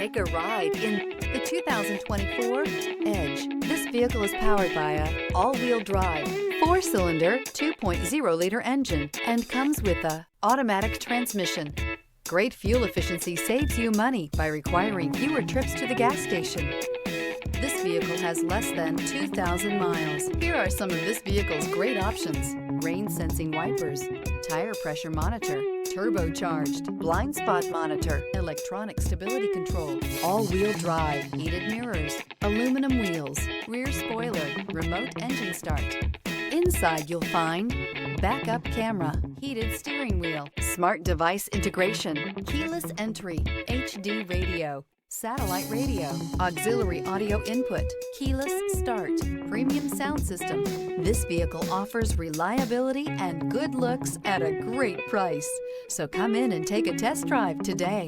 Take a ride in the 2024 Edge. This vehicle is powered by a all-wheel drive, 4-cylinder, 2.0-liter engine and comes with a automatic transmission. Great fuel efficiency saves you money by requiring fewer trips to the gas station. This vehicle has less than 2,000 miles. Here are some of this vehicle's great options: rain sensing wipers, tire pressure monitor, turbocharged, blind spot monitor, electronic stability control, all-wheel drive, heated mirrors, aluminum wheels, rear spoiler, remote engine start. Inside you'll find backup camera, heated steering wheel, smart device integration, keyless entry, HD radio, satellite radio, auxiliary audio input, keyless start, premium sound system. This vehicle offers reliability and good looks at a great price. So come in and take a test drive today.